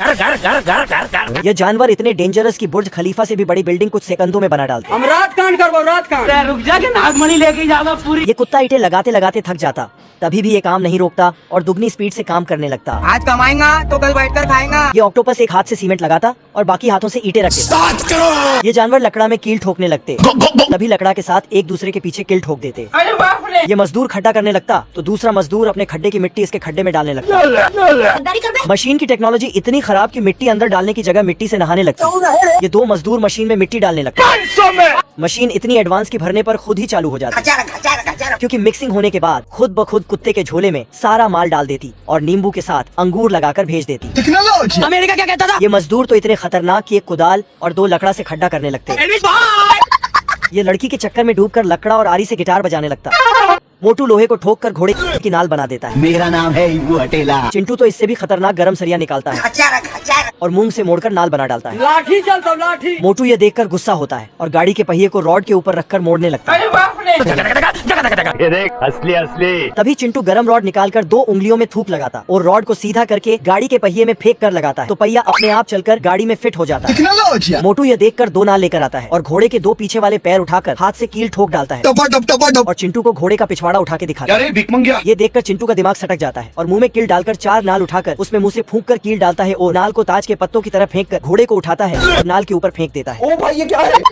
ये जानवर इतने डेंजरस कि बुर्ज खलीफा से भी बड़ी बिल्डिंग कुछ सेकंदों में बना डालते। हम रात कांड करबो रात कांड। रुक जा के नागमणि लेके जावा पूरी। ये कुत्ता ईंटें लगाते लगाते थक जाता, तभी भी ये काम नहीं रोकता और दुगनी स्पीड से काम करने लगता। आज कमाएगा तो कल बैठकर खाएगा। ये ऑक्टोपस एक हाथ से सीमेंट लगाता और बाकी हाथों से ईंटें रख देता। ये जानवर लकड़ा में कील ठोकने लगते, तभी लकड़ा के साथ एक दूसरे के पीछे कील ठोक देते। अरे बाप रे। ये मजदूर खड्डा करने लगता तो दूसरा मजदूर अपने खड्डे की मिट्टी इसके खड्डे में डालने लगता। मशीन की टेक्नोलॉजी इतनी खराब कि मिट्टी अंदर डालने की जगह मिट्टी से नहाने लगती। ये दो मजदूर मशीन में मिट्टी डालने लगते। मशीन इतनी एडवांस की भरने पर खुद ही चालू हो जाती, क्योंकि मिक्सिंग होने के बाद खुद ब खुद कुत्ते के झोले में सारा माल डाल देती और नींबू के साथ अंगूर लगाकर भेज देती। अमेरिका क्या कहता था? ये मजदूर तो इतने खतरनाक कि एक कुदाल और दो लकड़ा से खड्डा करने लगते। ये लड़की के चक्कर में डूबकर लकड़ा और आरी से गिटार बजाने लगता। मोटू लोहे को ठोक कर घोड़े की नाल बना देता है। मेरा नाम है इब्बू हटेला। चिंटू तो इससे भी खतरनाक गरम सरिया निकालता है और मूंग से मोड़कर नाल बना डालता है। लाठी चलता लाठी। मोटू ये देखकर गुस्सा होता है और गाड़ी के पहिए को रॉड के ऊपर रखकर मोड़ने लगता है। अरे बाप रे। ये देख असली असली। तभी चिंटू गरम रॉड निकालकर दो उंगलियों में थूक लगाता और रॉड को सीधा करके गाड़ी के पहिए में फेंक कर लगाता है तो पहिया अपने आप चलकर गाड़ी में फिट हो जाता है। मोटू ये देखकर दो नाल लेकर आता है और घोड़े के दो पीछे वाले पैर उठाकर हाथ से कील ठोक डालता है और चिंटू को घोड़े का पिछवाड़ा उठा के दिखाता है। ये देखकर चिंटू का दिमाग सटक जाता है और मुंह में कील डालकर चार नाल उठाकर उसमें मुंह से फूंक कर कील डालता है और नाल को ताज के पत्तों की तरह फेंक कर घोड़े को उठाता है और नाल के ऊपर फेंक देता है। ओ भाई ये क्या है?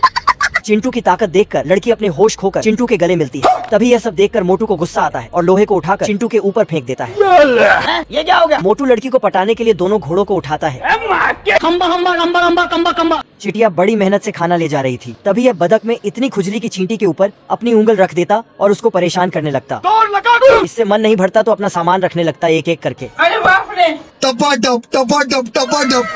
चिंटू की ताकत देखकर लड़की अपने होश खोकर चिंटू के गले मिलती है। तभी यह सब देखकर मोटू को गुस्सा आता है और लोहे को उठाकर चिंटू के ऊपर फेंक देता है। ये क्या हो गया? मोटू लड़की को पटाने के लिए दोनों घोड़ों को उठाता है। खम्बा खम्बा खम्बा खम्बा खम्बा खम्बा। चिटिया बड़ी मेहनत से खाना ले जा रही थी, तभी यह बदक में इतनी खुजली की चींटी के ऊपर अपनी उंगल रख देता और उसको परेशान करने लगता। इससे मन नहीं भरता तो अपना सामान रखने लगता एक एक करके। अरे बाप रे।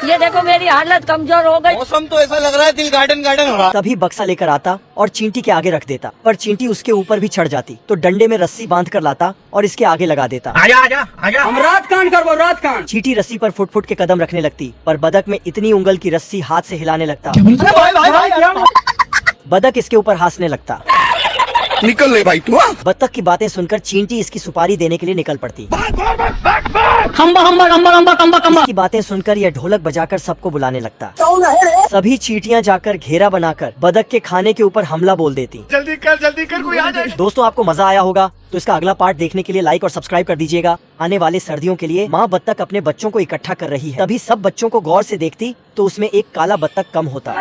ये देखो मेरी हालत कमजोर हो गई। मौसम तो ऐसा लग रहा है दिल गार्डन गार्डन हो रहा। तभी बक्सा लेकर आता और चींटी के आगे रख देता, पर चींटी उसके ऊपर भी चढ़ जाती तो डंडे में रस्सी बांध कर लाता और इसके आगे लगा देता। आजा आजा आजा। हम रात कांड करबो रात कांड। चींटी रस्सी पर फुट फुट के कदम रखने लगती, पर बदक में इतनी उंगल की रस्सी हाथ से हिलाने लगता। बदक इसके ऊपर हंसने लगता। निकल ले भाई तू। बतख की बातें सुनकर चींटी इसकी सुपारी देने के लिए निकल पड़ती। खम्बा खम्बा खम्बा खम्बा खम्बा खम्बा। इसकी बातें सुनकर यह ढोलक बजाकर सबको बुलाने लगता। सभी चींटियां जाकर घेरा बनाकर बदक के खाने के ऊपर हमला बोल देती। जल्दी कर कोई आ जाए। दोस्तों आपको मजा आया होगा तो इसका अगला पार्ट देखने के लिए लाइक और सब्सक्राइब कर दीजिएगा। आने वाले सर्दियों के लिए माँ बत्तख अपने बच्चों को इकट्ठा कर रही है, तभी सब बच्चों को गौर से देखती तो उसमें एक काला बत्तख कम होता।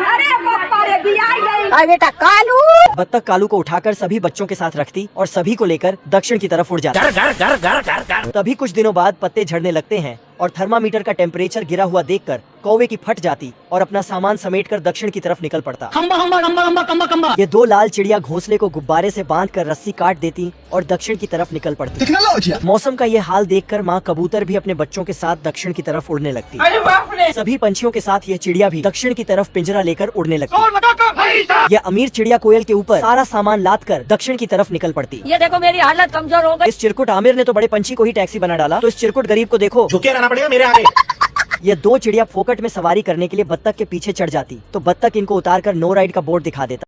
बेटा कालू। बत्तख कालू को उठाकर सभी बच्चों के साथ रखती और सभी को लेकर दक्षिण की तरफ उड़ जाती। तभी कुछ दिनों बाद पत्ते झड़ने लगते हैं और थर्मामीटर का टेम्परेचर गिरा हुआ देखकर कौवे की फट जाती और अपना सामान समेटकर दक्षिण की तरफ निकल पड़ता। खम्बा खम्बा खम्बा खम्बा खम्बा खम्बा। ये दो लाल चिड़िया घोंसले को गुब्बारे से बांधकर रस्सी काट देती और दक्षिण की तरफ निकल पड़ती। मौसम का ये हाल देखकर माँ कबूतर भी अपने बच्चों के साथ दक्षिण की तरफ उड़ने लगती। अरे बाप रे। सभी पंछियों के साथ ये चिड़िया भी दक्षिण की तरफ पिंजरा लेकर उड़ने लगती। ये अमीर चिड़िया कोयल के ऊपर सारा सामान लाद कर दक्षिण की तरफ निकल पड़ती। ये देखो मेरी हालत कमजोर हो गई। इस चिरकुट आमिर ने तो बड़े पंछी को ही टैक्सी बना डाला, तो इस चिरकुट गरीब को देखो झुके रहना पड़ेगा मेरे आगे। ये दो चिड़िया फोकट में सवारी करने के लिए बत्तख के पीछे चढ़ जाती तो बत्तख इनको उतारकर नो राइड का बोर्ड दिखा देता।